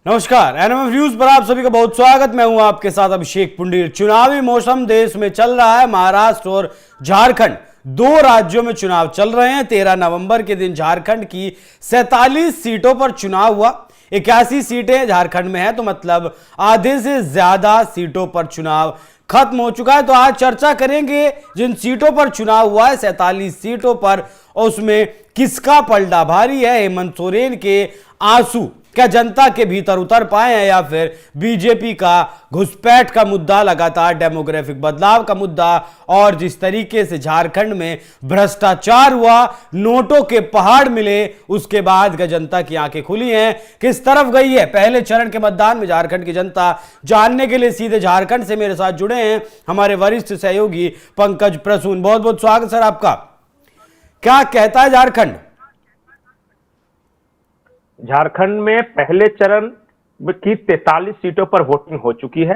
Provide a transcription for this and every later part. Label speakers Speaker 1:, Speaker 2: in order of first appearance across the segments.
Speaker 1: नमस्कार, NMF news पर आप सभी का बहुत स्वागत। मैं हूं आपके साथ अभिषेक पुंडीर। चुनावी मौसम देश में चल रहा है। महाराष्ट्र और झारखंड दो राज्यों में चुनाव चल रहे हैं। 13 नवंबर के दिन झारखंड की 47 सीटों पर चुनाव हुआ। 81 सीटें झारखंड में है, तो मतलब आधे से ज्यादा सीटों पर चुनाव खत्म हो चुका है। तो आज चर्चा करेंगे जिन सीटों पर चुनाव हुआ है, 47 सीटों पर, उसमें किसका पलड़ा भारी है। हेमंत सोरेन के आंसू क्या जनता के भीतर उतर पाए हैं, या फिर बीजेपी का घुसपैठ का मुद्दा, लगातार डेमोग्राफिक बदलाव का मुद्दा, और जिस तरीके से झारखंड में भ्रष्टाचार हुआ, नोटों के पहाड़ मिले, उसके बाद का जनता की आंखें खुली हैं, किस तरफ गई है पहले चरण के मतदान में झारखंड की जनता। जानने के लिए सीधे झारखंड से मेरे साथ जुड़े हैं हमारे वरिष्ठ सहयोगी पंकज प्रसून। बहुत बहुत स्वागत सर आपका। क्या कहता है झारखंड?
Speaker 2: झारखंड में पहले चरण की 43 सीटों पर वोटिंग हो चुकी है।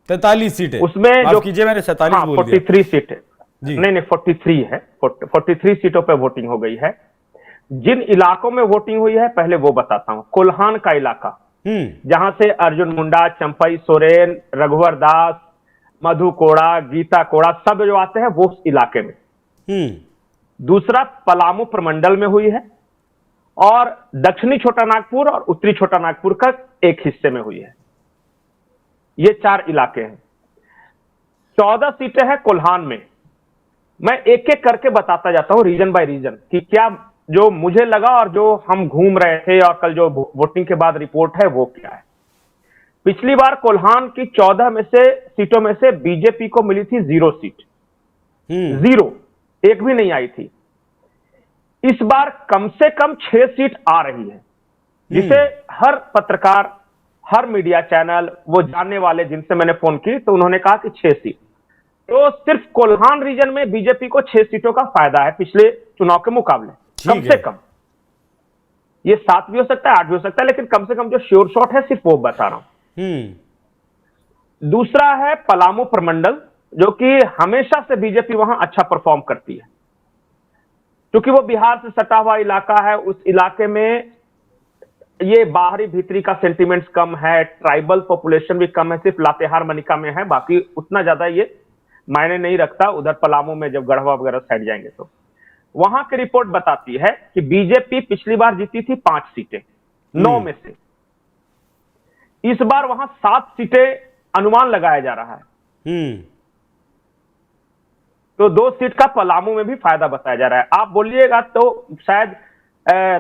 Speaker 1: 43 सीटें,
Speaker 2: उसमें
Speaker 1: जो कीजिए मैंने 47 बोल दिया।
Speaker 2: 43 सीटें, नहीं 43 है। 43 सीटों पर वोटिंग हो गई है। जिन इलाकों में वोटिंग हुई है पहले वो बताता हूं। कोल्हान का इलाका, जहां से अर्जुन मुंडा, चंपई सोरेन, रघुवर दास, मधु कोड़ा, गीता कोड़ा सब जो आते हैं वो उस इलाके में। दूसरा पलामू प्रमंडल में हुई है, और दक्षिणी छोटा नागपुर और उत्तरी छोटा नागपुर का एक हिस्से में हुई है। ये 4 इलाके हैं। 14 सीटें हैं कोल्हान में। मैं एक एक करके बताता जाता हूं रीजन बाय रीजन कि क्या जो मुझे लगा और जो हम घूम रहे थे और कल जो वोटिंग के बाद रिपोर्ट है वो क्या है। पिछली बार कोल्हान की 14 में से सीटों में से बीजेपी को मिली थी 0 सीट। 0, एक भी नहीं आई थी। इस बार कम से कम 6 सीट आ रही है, जिसे हर पत्रकार, हर मीडिया चैनल, वो जानने वाले जिनसे मैंने फोन की तो उन्होंने कहा कि 6 सीट। तो सिर्फ कोल्हान रीजन में बीजेपी को 6 सीटों का फायदा है पिछले चुनाव के मुकाबले, कम से कम। ये 7 भी हो सकता है, 8 भी हो सकता है, लेकिन कम से कम जो श्योर शॉट है सिर्फ वो बता रहा हूं। दूसरा है पलामू प्रमंडल, जो कि हमेशा से बीजेपी वहां अच्छा परफॉर्म करती है, क्योंकि वो बिहार से सटा हुआ इलाका है। उस इलाके में ये बाहरी भीतरी का सेंटिमेंट्स कम है, ट्राइबल पॉपुलेशन भी कम है, सिर्फ लातेहार मनिका में है, बाकी उतना ज्यादा ये मायने नहीं रखता। उधर पलामू में जब गढ़वा वगैरह साइड जाएंगे तो वहां की रिपोर्ट बताती है कि बीजेपी पिछली बार जीती थी 5 सीटें 9 में से। इस बार वहां 7 सीटें अनुमान लगाया जा रहा है। तो 2 सीट का पलामू में भी फायदा बताया जा रहा है। आप बोलिएगा तो शायद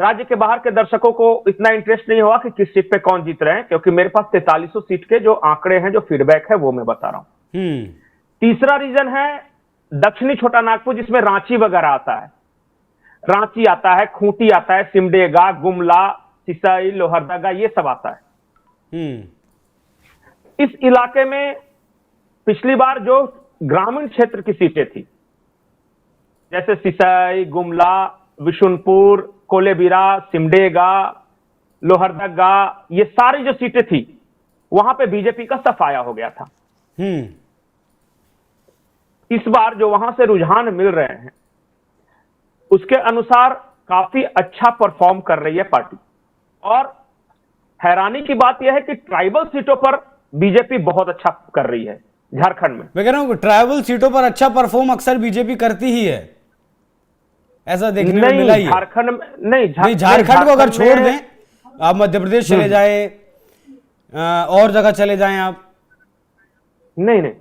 Speaker 2: राज्य के बाहर के दर्शकों को इतना इंटरेस्ट नहीं होगा कि किस सीट पे कौन जीत रहे हैं, क्योंकि मेरे पास 4300 सीट के जो आंकड़े हैं, जो फीडबैक है, वो मैं बता रहा हूं। तीसरा रीजन है दक्षिणी छोटा नागपुर, जिसमें रांची वगैरह आता है। रांची आता है, खूंटी आता है, सिमडेगा, गुमला, सिसई, लोहरदगा, ये सब आता है। इस इलाके में पिछली बार जो ग्रामीण क्षेत्र की सीटें थी, जैसे सिसई, गुमला, विशुनपुर, कोलेबिरा, सिमडेगा, लोहरदगा, ये सारी जो सीटें थी वहां पे बीजेपी का सफाया हो गया था। इस बार जो वहां से रुझान मिल रहे हैं उसके अनुसार काफी अच्छा परफॉर्म कर रही है पार्टी। और हैरानी की बात यह है कि ट्राइबल सीटों पर बीजेपी बहुत अच्छा कर रही है झारखंड में।
Speaker 1: मैं कह रहा हूं ट्राइबल सीटों पर अच्छा परफॉर्म अक्सर बीजेपी करती ही है, ऐसा देखने में मिला ही है।
Speaker 2: झारखंड में नहीं,
Speaker 1: झारखंड को अगर छोड़ दें, आप मध्य प्रदेश चले जाए, और जगह चले जाएं आप।
Speaker 2: नहीं,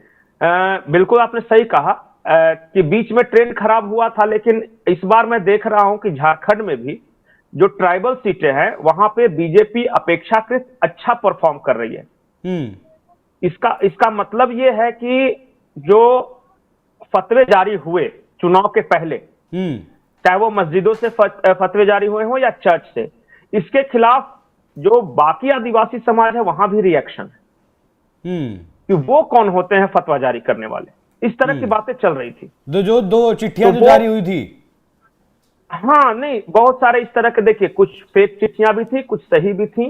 Speaker 2: बिल्कुल आपने सही कहा कि बीच में ट्रेंड खराब हुआ था, लेकिन इस बार मैं देख रहा हूं कि झारखंड में भी जो ट्राइबल सीटें हैं वहां पे बीजेपी अपेक्षाकृत अच्छा परफॉर्म कर रही है। इसका मतलब यह है कि जो फतवे जारी हुए चुनाव के पहले, चाहे वो मस्जिदों से फतवे जारी हुए हो या चर्च से, इसके खिलाफ जो बाकी आदिवासी समाज है वहां भी रिएक्शन है कि वो कौन होते हैं फतवा जारी करने वाले। इस तरह की बातें चल रही थी।
Speaker 1: दो चिट्ठियां जो जारी हुई थी,
Speaker 2: हाँ, नहीं, बहुत सारे इस तरह के, देखिए, कुछ फेक चिट्ठियां भी थी, कुछ सही भी थी,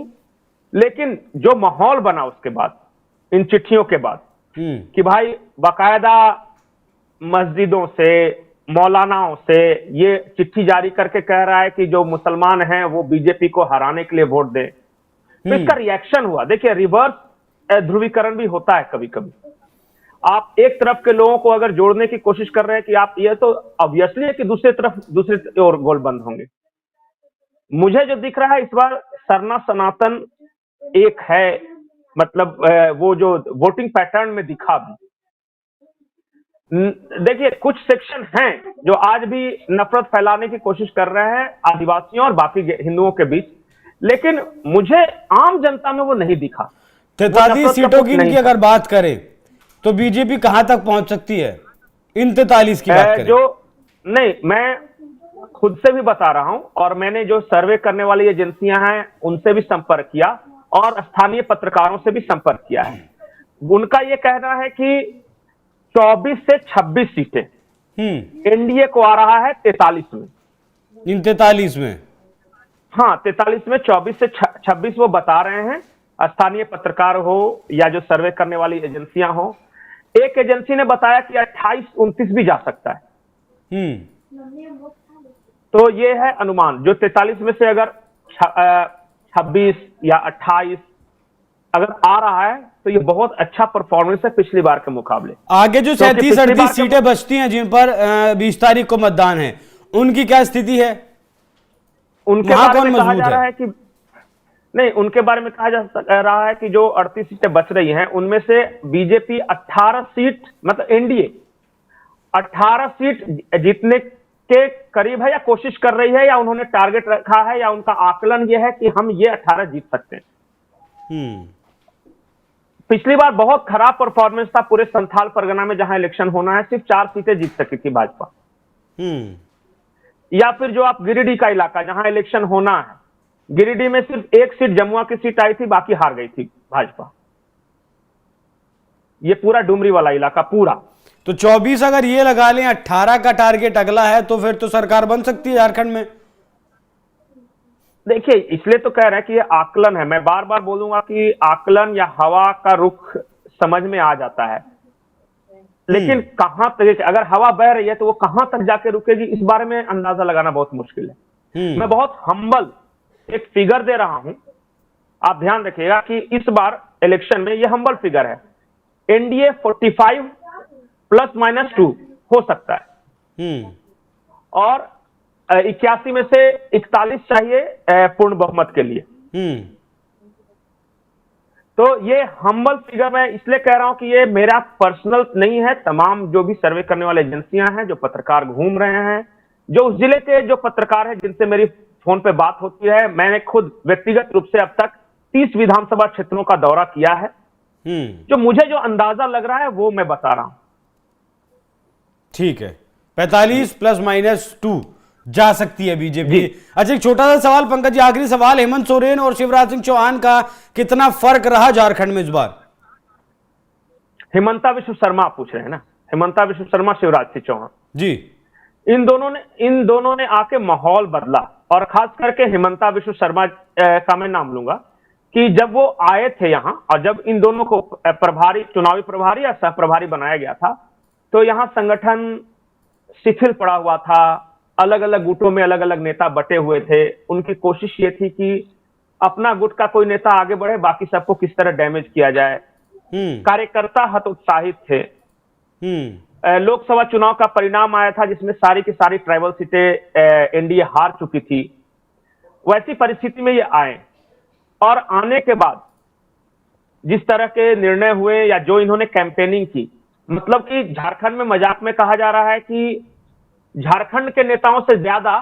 Speaker 2: लेकिन जो माहौल बना उसके बाद, इन चिट्ठियों के बाद, कि भाई बाकायदा मस्जिदों से, मौलानाओं से ये चिट्ठी जारी करके कह रहा है कि जो मुसलमान हैं वो बीजेपी को हराने के लिए वोट दें। तो इसका रिएक्शन हुआ। देखिए, रिवर्स ध्रुवीकरण भी होता है कभी कभी। आप एक तरफ के लोगों को अगर जोड़ने की कोशिश कर रहे हैं कि आप ये, तो ऑब्वियसली है कि दूसरी ओर गोल बंद होंगे। मुझे जो दिख रहा है इस बार सरना सनातन एक है, मतलब वो जो वोटिंग पैटर्न में दिखा भी। देखिए, कुछ सेक्शन हैं जो आज भी नफरत फैलाने की कोशिश कर रहे हैं आदिवासियों और बाकी हिंदुओं के बीच, लेकिन मुझे आम जनता में वो नहीं दिखा।
Speaker 1: 43 सीटों की अगर बात करें तो बीजेपी कहां तक पहुंच सकती है इन 43 की बात करें?
Speaker 2: नहीं, मैं खुद से भी बता रहा हूं और मैंने जो सर्वे करने वाली एजेंसियां हैं उनसे भी संपर्क किया और स्थानीय पत्रकारों से भी संपर्क किया है। उनका यह कहना है कि 24 से 26 सीटें एनडीए को आ रहा है 43 में।
Speaker 1: इन 43 में?
Speaker 2: हाँ, 43 में 24 से 26 वो बता रहे हैं। स्थानीय पत्रकार हो या जो सर्वे करने वाली एजेंसियां हो, एक एजेंसी ने बताया कि 28-29 भी जा सकता है। तो ये है अनुमान, जो 43 में से अगर 26 या 28 अगर आ रहा है तो ये बहुत अच्छा परफॉर्मेंस है पिछली बार के मुकाबले।
Speaker 1: आगे जो 37-38 सीटें बचती हैं जिन पर 20 तारीख को मतदान है, उनकी क्या स्थिति है?
Speaker 2: उनके बारे में कहा जा रहा है कि नहीं, उनके बारे में कहा जा रहा है कि जो 38 सीटें बच रही हैं उनमें से बीजेपी 18 सीट, मतलब एनडीए 18 सीट जीतने के करीब है या कोशिश कर रही है, या उन्होंने टारगेट रखा है, या उनका आकलन यह है कि हम ये 18 जीत सकते हैं। पिछली बार बहुत खराब परफॉर्मेंस था पूरे संथाल परगना में, जहां इलेक्शन होना है सिर्फ 4 सीटें जीत सकी थी भाजपा। या फिर जो आप गिरिडीह का इलाका जहां इलेक्शन होना है, गिरिडीह में सिर्फ 1 सीट जमुआ की सीट आई थी, बाकी हार गई थी भाजपा। ये पूरा डुमरी वाला इलाका पूरा।
Speaker 1: तो 24 अगर ये लगा लें, 18 का टारगेट अगला है, तो फिर तो सरकार बन सकती है झारखंड में।
Speaker 2: देखिए, इसलिए तो कह रहे हैं कि ये आकलन है। मैं बार बार बोलूंगा कि आकलन या हवा का रुख समझ में आ जाता है, लेकिन कहां तक, अगर हवा बह रही है तो वो कहां तक जाके रुकेगी, इस बारे में अंदाजा लगाना बहुत मुश्किल है। मैं बहुत हम्बल एक फिगर दे रहा हूं, आप ध्यान रखिएगा कि इस बार इलेक्शन में ये हम्बल फिगर है। एनडीए 45 ±2 हो सकता है, और 81 में से 41 चाहिए पूर्ण बहुमत के लिए। तो ये हम्बल फिगर मैं इसलिए कह रहा हूं कि ये मेरा पर्सनल नहीं है। तमाम जो भी सर्वे करने वाले एजेंसियां हैं, जो पत्रकार घूम रहे हैं, जो उस जिले के जो पत्रकार हैं जिनसे मेरी फोन पे बात होती है, मैंने खुद व्यक्तिगत रूप से अब तक 30 विधानसभा क्षेत्रों का दौरा किया है। जो मुझे जो अंदाजा लग रहा है वो मैं बता रहा हूं।
Speaker 1: ठीक है, 45 ±2 जा सकती है बीजेपी। अच्छा, एक छोटा सा सवाल पंकज जी, आखिरी सवाल, हेमंत सोरेन और शिवराज सिंह चौहान का कितना फर्क रहा झारखंड में इस बार?
Speaker 2: हिमंता विश्व शर्मा आप पूछ रहे हैं ना? हिमंता विश्व शर्मा, शिवराज सिंह चौहान
Speaker 1: जी,
Speaker 2: इन दोनों ने आके माहौल बदला। और खास करके हिमंता विश्व शर्मा का मैं नाम लूंगा कि जब वो आए थे यहां, और जब इन दोनों को चुनावी प्रभारी या सह प्रभारी बनाया गया था, तो यहां संगठन शिथिल पड़ा हुआ था। अलग अलग गुटों में अलग अलग नेता बटे हुए थे। उनकी कोशिश ये थी कि अपना गुट का कोई नेता आगे बढ़े, बाकी सबको किस तरह डैमेज किया जाए। कार्यकर्ता हतोत्साहित थे। लोकसभा चुनाव का परिणाम आया था जिसमें सारी की सारी ट्राइबल सीटें एनडीए हार चुकी थी। वैसी परिस्थिति में ये आए, और आने के बाद जिस तरह के निर्णय हुए या जो इन्होंने कैंपेनिंग की, मतलब कि झारखंड में मजाक में कहा जा रहा है कि झारखंड के नेताओं से ज्यादा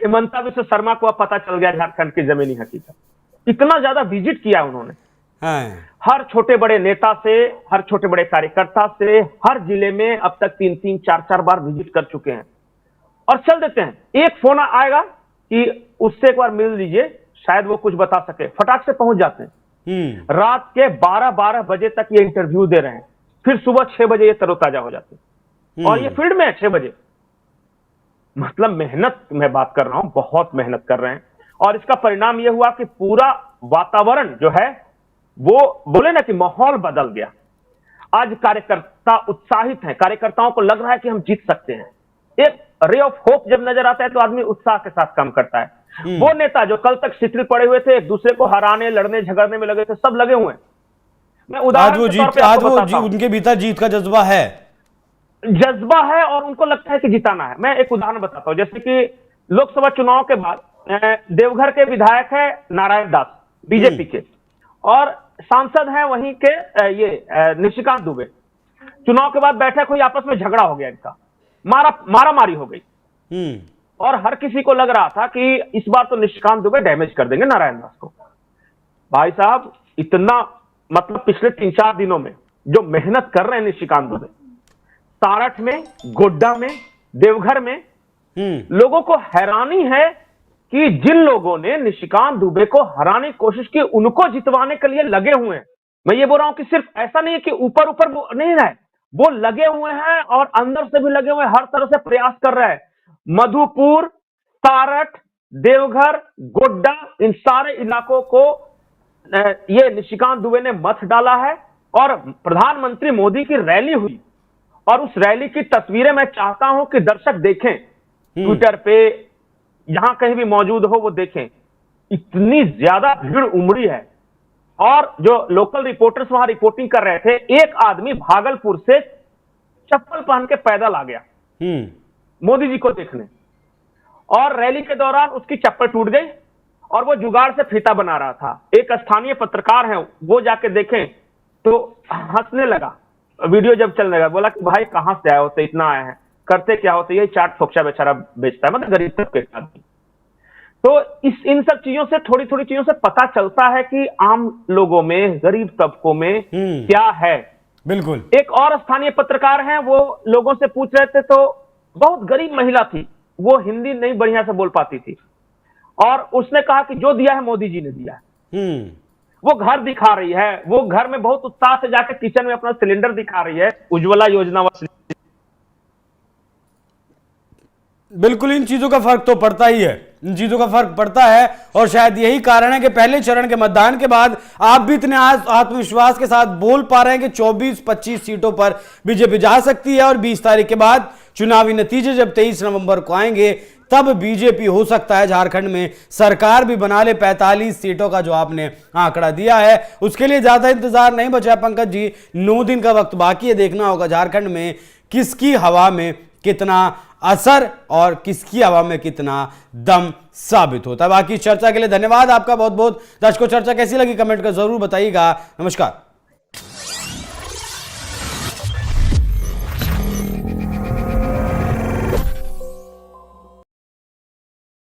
Speaker 2: हिमंता विश्व शर्मा को अब पता चल गया झारखंड की जमीनी हकीकत। इतना ज्यादा विजिट किया उन्होंने, हर छोटे बड़े नेता से, हर छोटे बड़े कार्यकर्ता से, हर जिले में अब तक 3-3, 4-4 बार विजिट कर चुके हैं। और चल देते हैं, एक फोन आएगा कि उससे एक बार मिल लीजिए, शायद वो कुछ बता सके, फटाक से पहुंच जाते हैं। रात के 12-12 बजे तक ये इंटरव्यू दे रहे हैं, फिर सुबह 6 बजे ये तरोताजा हो जाते हैं, और ये फील्ड में है 6 बजे। मतलब मेहनत मैं बात कर रहा हूं, बहुत मेहनत कर रहे हैं। और इसका परिणाम यह हुआ कि पूरा वातावरण जो है वो, बोले ना कि माहौल बदल गया। आज कार्यकर्ता उत्साहित हैं, कार्यकर्ताओं को लग रहा है कि हम जीत सकते हैं। एक रे ऑफ होप जब नजर आता है तो आदमी उत्साह के साथ काम करता है। वो नेता जो कल तक शिथिल पड़े हुए थे, एक दूसरे को हराने, लड़ने, झगड़ने में लगे थे, सब लगे हुए हैं। मैं उदाहरण के तौर पे आपको बताता हूं,
Speaker 1: उनके भीतर जीत का जज्बा है
Speaker 2: और उनको लगता है कि जिताना है। मैं एक उदाहरण बताता हूं, जैसे कि लोकसभा चुनाव के बाद देवघर के विधायक है नारायण दास, बीजेपी के, और सांसद हैं वहीं के निशिकांत दुबे। चुनाव के बाद बैठक हुई, आपस में झगड़ा हो गया, इनका मारामारी हो गई, और हर किसी को लग रहा था कि इस बार तो निशिकांत दुबे डैमेज कर देंगे नारायण दास को। भाई साहब, इतना मतलब पिछले 3-4 दिनों में जो मेहनत कर रहे हैं निशिकांत दुबे, सारठ में, गोड्डा में, देवघर में, लोगों को हैरानी है कि जिन लोगों ने निशिकांत दुबे को हराने की कोशिश की, उनको जितवाने के लिए लगे हुए हैं। मैं ये बोल रहा हूं कि सिर्फ ऐसा नहीं है कि ऊपर ऊपर नहीं रहे, वो लगे हुए हैं और अंदर से भी लगे हुए हैं, हर तरह से प्रयास कर रहे हैं। मधुपुर, सारठ, देवघर, गोड्डा, इन सारे इलाकों को ये निशिकांत दुबे ने मत डाला है। और प्रधानमंत्री मोदी की रैली हुई, और उस रैली की तस्वीरें मैं चाहता हूं कि दर्शक देखें, ट्विटर पे जहां कहीं भी मौजूद हो वो देखें। इतनी ज्यादा भीड़ उमड़ी है, और जो लोकल रिपोर्टर्स वहां रिपोर्टिंग कर रहे थे, एक आदमी भागलपुर से चप्पल पहन के पैदल आ गया मोदी जी को देखने, और रैली के दौरान उसकी चप्पल टूट गई और वो जुगाड़ से फीता बना रहा था। एक स्थानीय पत्रकार है, वो जाके देखें तो हंसने लगा, वीडियो जब चलने लगा, बोला कि भाई कहां से आए होते, इतना आए हैं, करते क्या होते, ये चाट फोक्चा बेचारा बेचता है, मतलब गरीब तबके का आदमी। तो इन सब चीजों से, थोड़ी थोड़ी चीजों से पता चलता है कि आम लोगों में, गरीब तबकों में क्या है।
Speaker 1: बिल्कुल।
Speaker 2: एक और स्थानीय पत्रकार हैं, वो लोगों से पूछ रहे थे, तो बहुत गरीब महिला थी, वो हिंदी नहीं बढ़िया से बोल पाती थी, और उसने कहा कि जो दिया है मोदी जी ने दिया है। वो घर दिखा रही है, वो घर में बहुत उत्साह से जाकर किचन में अपना सिलेंडर दिखा रही है, उज्ज्वला योजना वाला।
Speaker 1: बिल्कुल, इन चीजों का फर्क तो पड़ता ही है, इन चीजों का फर्क पड़ता है, और शायद यही कारण है कि पहले चरण के मतदान के बाद आप भी इतने आत्मविश्वास के साथ बोल पा रहे हैं कि 24-25 सीटों पर बीजेपी जा सकती है, और 20 तारीख के बाद चुनावी नतीजे जब 23 नवंबर को आएंगे, तब बीजेपी हो सकता है झारखंड में सरकार भी बना ले। 45 सीटों का जो आपने आंकड़ा दिया है, उसके लिए ज्यादा इंतजार नहीं बचा पंकज जी, 9 दिन का वक्त बाकी है। देखना होगा झारखंड में किसकी हवा में कितना असर और किसकी हवा में कितना दम साबित होता है। बाकी चर्चा के लिए धन्यवाद आपका बहुत बहुत। दर्शकों, चर्चा कैसी लगी कमेंट कर जरूर बताइएगा। नमस्कार।